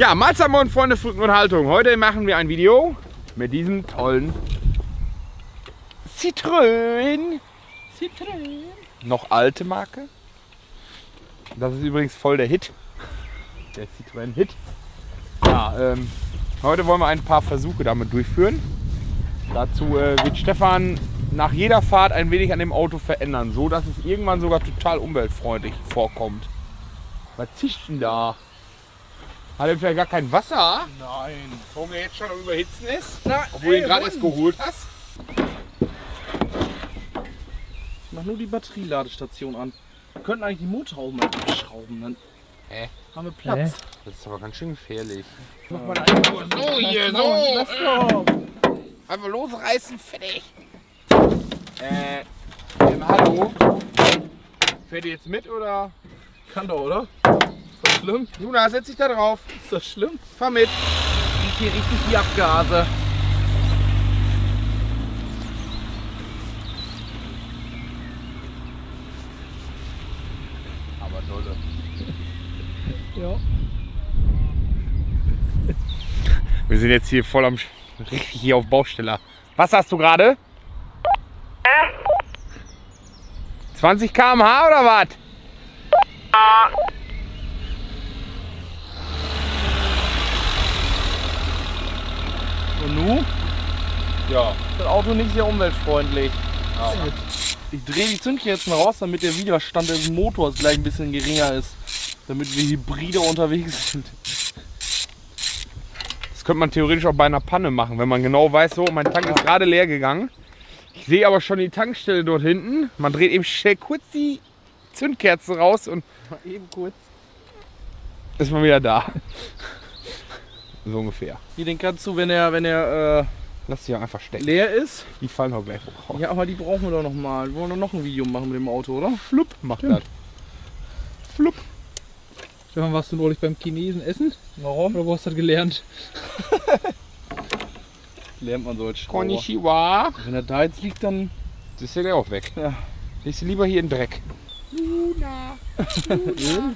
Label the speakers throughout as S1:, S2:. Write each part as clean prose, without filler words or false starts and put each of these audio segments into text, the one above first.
S1: Ja, Mahlzeit moin Freunde, Früchten und Haltung. Heute machen wir ein Video mit diesem tollen Citroën. Noch alte Marke. Das ist übrigens voll der Hit. Der Citroën Hit. Ja, heute wollen wir ein paar Versuche damit durchführen. Dazu wird Stefan nach jeder Fahrt ein wenig an dem Auto verändern, so dass es irgendwann sogar total umweltfreundlich vorkommt. Was zischt denn da? Hat er vielleicht gar kein Wasser?
S2: Nein.
S1: Warum der jetzt schon am Überhitzen ist?
S2: Na,
S1: obwohl du ihn gerade erst geholt hast?
S2: Ich mach nur die Batterieladestation an. Wir könnten eigentlich die Motorhaube mal schrauben, dann haben wir Platz.
S1: Das ist aber ganz schön gefährlich.
S2: Mach
S1: mal einfach so hier, so! Einfach losreißen, fertig! Hallo? Fährt ihr jetzt mit oder?
S2: Kann doch, oder? Ist das schlimm?
S1: Luna, setz dich da drauf.
S2: Ist das schlimm?
S1: Fahr mit.
S2: Riecht hier richtig die Abgase.
S1: Aber dolle.
S2: Ja.
S1: Wir sind jetzt hier voll am richtig hier auf Baustelle. Was hast du gerade? 20 km/h oder was?
S2: Und nu?
S1: Ja.
S2: Das Auto nicht sehr umweltfreundlich. Ja. Ich drehe die Zündkerzen raus, damit der Widerstand des Motors gleich ein bisschen geringer ist. Damit wir Hybride unterwegs sind.
S1: Das könnte man theoretisch auch bei einer Panne machen, wenn man genau weiß, so, mein Tank ist gerade leer gegangen. Ich sehe aber schon die Tankstelle dort hinten. Man dreht eben schnell kurz die Zündkerze raus und
S2: Eben kurz.
S1: ist man wieder da. So ungefähr.
S2: Hier, den kannst du, wenn er
S1: Lass sie ja einfach stecken.
S2: leer ist.
S1: Die fallen auch gleich hoch.
S2: Ja, aber die brauchen wir doch noch mal. Wir wollen doch noch ein Video machen mit dem Auto, oder?
S1: Flupp macht das. Flupp.
S3: Stefan, warst du neulich beim Chinesen essen?
S2: Warum?
S3: Oder wo hast du das gelernt?
S2: Lernt man so als Schrauber.
S1: Konnichiwa.
S2: Wenn er da jetzt liegt, dann...
S1: Das ist ja der auch weg.
S2: Ja.
S1: Legst du lieber hier in den Dreck. Luna. Luna.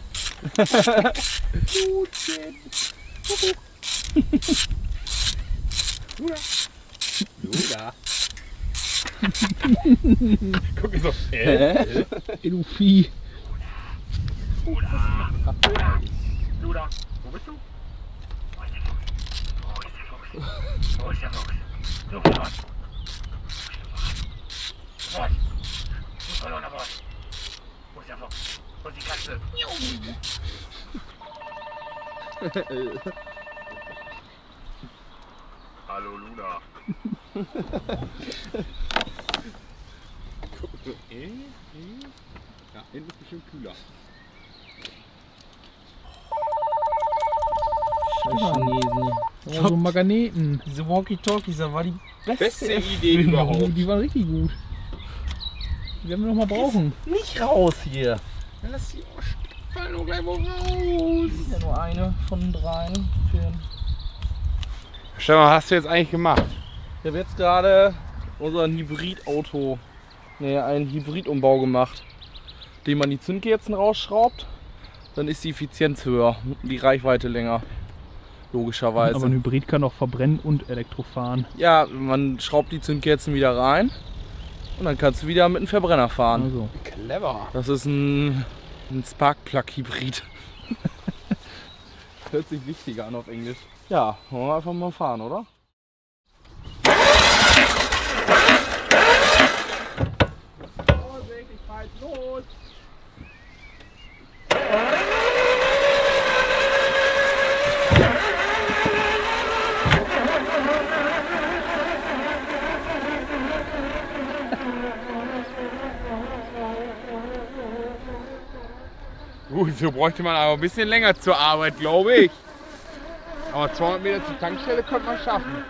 S1: Luna. Luna. Guck so.
S3: Du Vieh.
S1: Luna. Luna. Wo bist du? Wo ist der Fuchs? Wo ist der Fuchs? Was? Wo ist verlorener Boss? Wo ist der Fuchs? Wo ist die Katze? Hallo Luna. Ja, hinten ist bestimmt kühler.
S2: Chinesen.
S3: Oh, so Magneten.
S2: Diese Walkie-Talkies, das war die
S1: Beste Idee überhaupt.
S3: Oh, die waren richtig gut. Die werden wir noch mal brauchen.
S2: Nicht raus hier.
S1: Ja, lass die fallen nur gleich mal raus.
S2: Ja, nur eine von 3.
S1: Stefan, was hast du jetzt eigentlich gemacht?
S2: Ich habe jetzt gerade unseren Hybridauto, einen Hybridumbau gemacht, indem man die Zündkerzen rausschraubt, dann ist die Effizienz höher, die Reichweite länger, logischerweise.
S3: Aber ein Hybrid kann auch verbrennen und Elektro fahren.
S2: Ja, man schraubt die Zündkerzen wieder rein und dann kannst du wieder mit einem Verbrenner fahren.
S3: Also.
S1: Clever.
S2: Das ist ein Spark-Plug-Hybrid. Hört sich wichtiger an auf Englisch. Ja, wollen wir einfach mal fahren, oder?
S1: Gut, so bräuchte man aber ein bisschen länger zur Arbeit, glaube ich. Aber 200 Meter zur Tankstelle könnte man schaffen.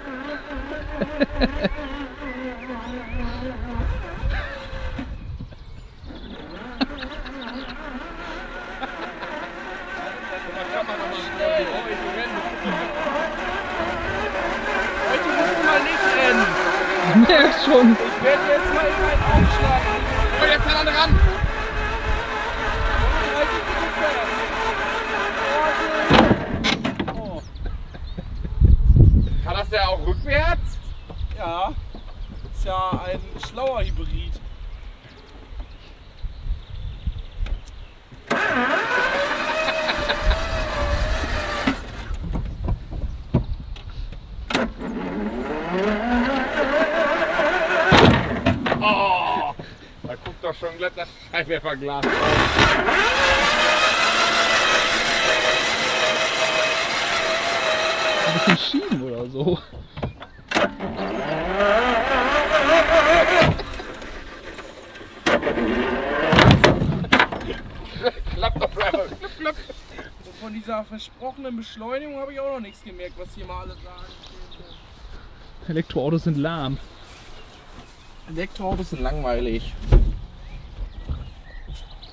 S2: Heute musst du mal nicht rennen.
S3: Merkst schon.
S2: Ich werde jetzt mal in einen aufschlagen.
S1: Oh, jetzt kann er ran.
S2: Halt dich bitte fest.
S1: der auch rückwärts?
S2: Ja, ist ja ein schlauer Hybrid.
S1: Oh, da guckt doch schon glatt das Scheinwerferglas.
S3: Ein bisschen schieben oder so.
S1: Klappt doch einfach. Klapp.
S2: Und von dieser versprochenen Beschleunigung habe ich auch noch nichts gemerkt, was hier mal alle sagen.
S3: Elektroautos sind lahm.
S2: Elektroautos sind langweilig.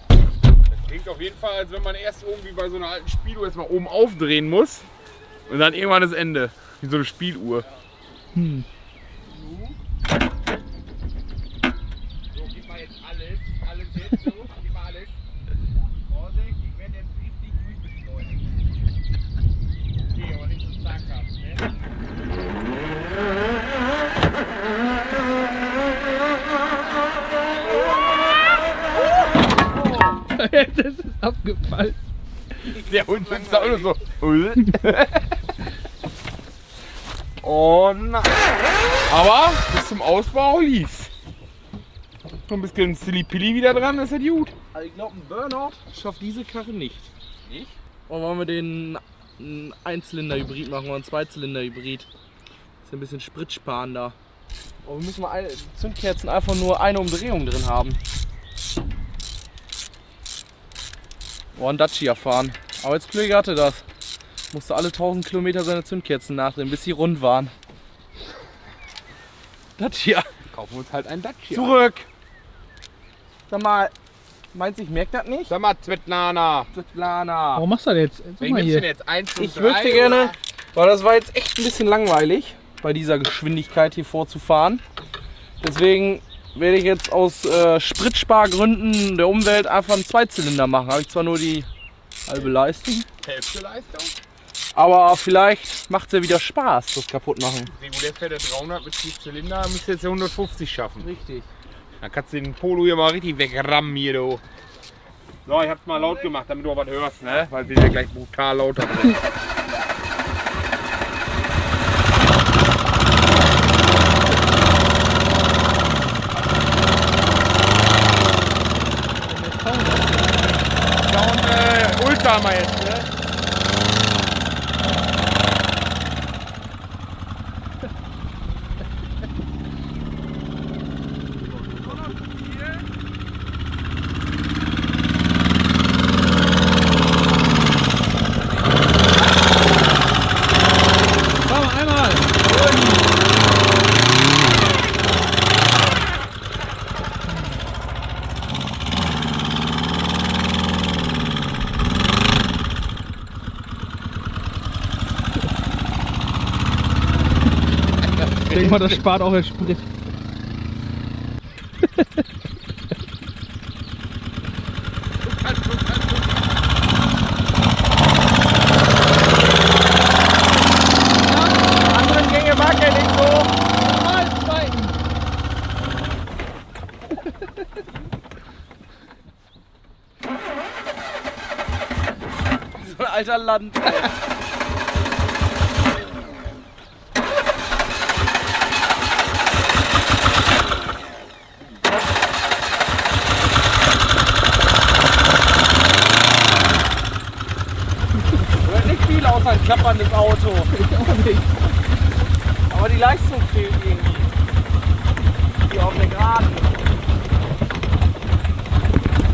S1: Das klingt auf jeden Fall, als wenn man erst irgendwie bei so einer alten Spieluhr erstmal oben aufdrehen muss und dann irgendwann das Ende. Wie so eine Spieluhr.
S3: Hm.
S1: So, gib mal jetzt alles jetzt so, gib mal alles. Vorsicht, ich werde jetzt richtig durchbeschleunigt. Okay, aber nicht so zaghaft, ne?
S3: Das ist abgefallen.
S1: Der Hund sitzt da auch nur so. Oh nein. Aber bis zum Ausbau lief's. So ein bisschen Silly-Pilly wieder dran, ist ja gut.
S2: Also ich glaube, ein Burnout schafft diese Karre nicht.
S1: Nicht?
S2: Und wollen wir den einen Einzylinder-Hybrid machen oder einen Zweizylinder-Hybrid? Ist ein bisschen spritsparender. Aber wir müssen mal Zündkerzen einfach nur eine Umdrehung drin haben. Oh, ein Dacia fahren. Aber jetzt Glück hatte das. Musste alle 1000 Kilometer seine Zündkerzen nachdrehen, bis sie rund waren. Dacia.
S1: Kaufen wir uns halt einen Dacia.
S2: Zurück. Sag mal, meinst du, ich merke das nicht?
S1: Sag mal, Svetlana.
S2: Svetlana.
S3: Warum machst du das jetzt? Sag
S1: Welchen
S3: mal
S1: nimmst du denn
S3: hier.
S1: jetzt? 1 und
S2: Ich
S1: 3,
S2: möchte gerne,
S1: oder?
S2: weil das war jetzt echt ein bisschen langweilig, bei dieser Geschwindigkeit hier vorzufahren. Deswegen werde ich jetzt aus Spritspargründen der Umwelt einfach einen Zweizylinder machen. Habe ich zwar nur die halbe Leistung,
S1: Hälfte Leistung.
S2: aber vielleicht macht es ja wieder Spaß, das kaputt machen.
S1: Regulär fährt der 300 mit 4 Zylinder, müsste jetzt ja 150 schaffen.
S2: Richtig.
S1: Dann kannst du den Polo hier mal richtig wegrammen hier, du. So, ich hab's mal laut gemacht, damit du auch was hörst, ne? Weil wir sind ja gleich brutal lauter drin. Ultra mal jetzt, ne?
S3: Fahr mal einmal. Ich denke mal, das spart auch der Sprit.
S2: Anderen Gänge mag er nicht so.
S3: Mal zweiten.
S2: So ein alter Land. Hört nicht viel außer ein klapperndes Auto. Aber die Leistung fehlt irgendwie. Hier auf der Geraden.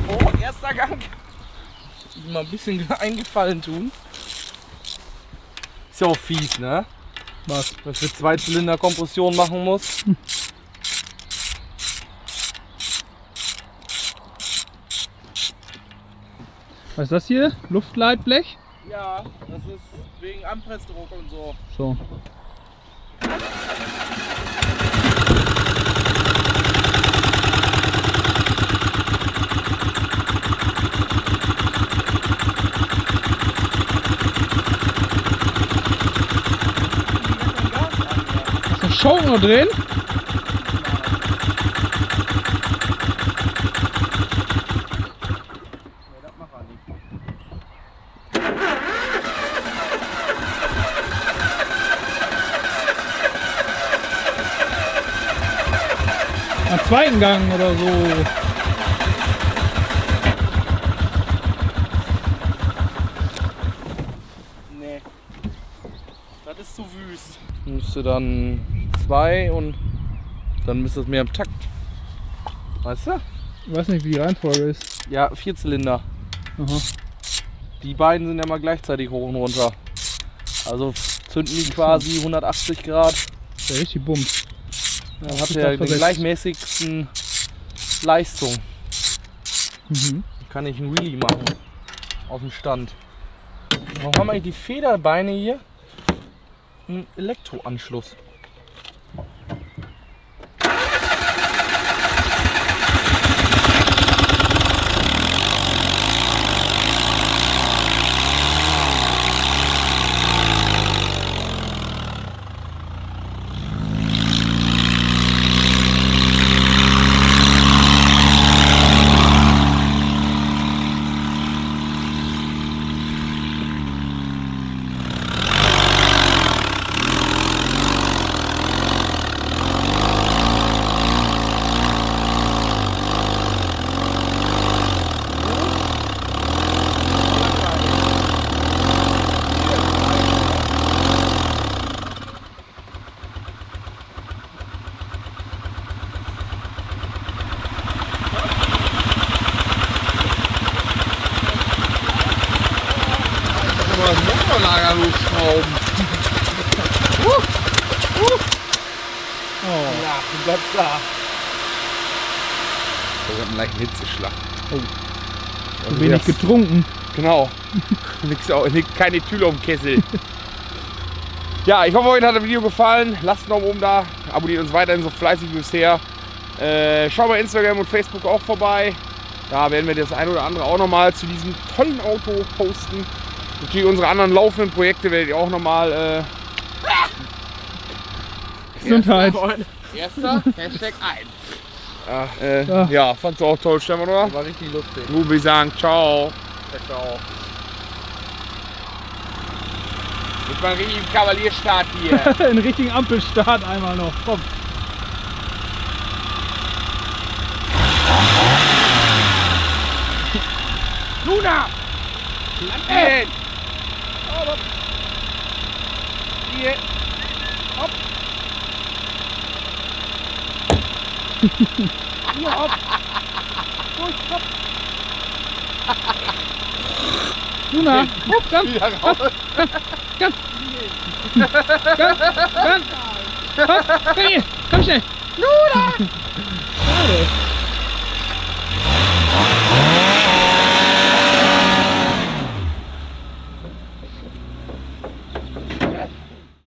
S2: Oh, erster Gang. Mal ein bisschen eingefallen tun. Ist ja auch fies, ne?
S3: Was?
S2: Wenn ich für Zweizylinder Kompression machen muss.
S3: Was ist das hier? Luftleitblech?
S2: Ja, das ist wegen Anpressdruck und so.
S3: So. Schoten noch drin? Am zweiten Gang oder so.
S2: Nee. Das ist zu wüst. Müsste dann 2 und dann müsste es mehr im Takt. Weißt du?
S3: Ich weiß nicht, wie die Reihenfolge ist.
S2: Ja, 4 Zylinder.
S3: Aha.
S2: Die beiden sind ja mal gleichzeitig hoch und runter. Also zünden die quasi 180 Grad.
S3: Der richtig bummt.
S2: Dann hat er den gleichmäßigsten Leistung.
S3: Mhm.
S2: Dann kann ich einen Wheelie machen. Auf dem Stand. Warum haben eigentlich die Federbeine hier einen Elektroanschluss?
S1: Das Motorlager losschrauben.
S3: Oh.
S2: Ja, du bleibst da.
S1: Das hat einen leichten Hitzeschlag.
S3: Zu wenig getrunken.
S1: Genau. Keine Tülle um den Kessel. Ja, ich hoffe, euch hat das Video gefallen. Lasst einen Daumen oben da. Abonniert uns weiterhin so fleißig wie bisher. Schaut bei Instagram und Facebook auch vorbei. Da werden wir das ein oder andere auch nochmal zu diesem tollen Auto posten. Natürlich unsere anderen laufenden Projekte werdet ihr auch nochmal.
S3: Gesundheit.
S1: Erster, Hashtag 1. Ja, fandst du auch toll, Stefan, oder?
S2: War richtig lustig.
S1: Nun würde ich sagen, ciao.
S2: Ciao.
S1: Jetzt mal einen richtigen Kavalierstart hier.
S3: Einen richtigen Ampelstart einmal noch. Komm.
S1: Luna! Landen! Hier. Hopp. Hier, hopp. Gut, hopp.
S3: Luna, hopp, ganz,
S1: Wieder raus.
S3: ganz, hopp, komm schnell. Luna! Schade.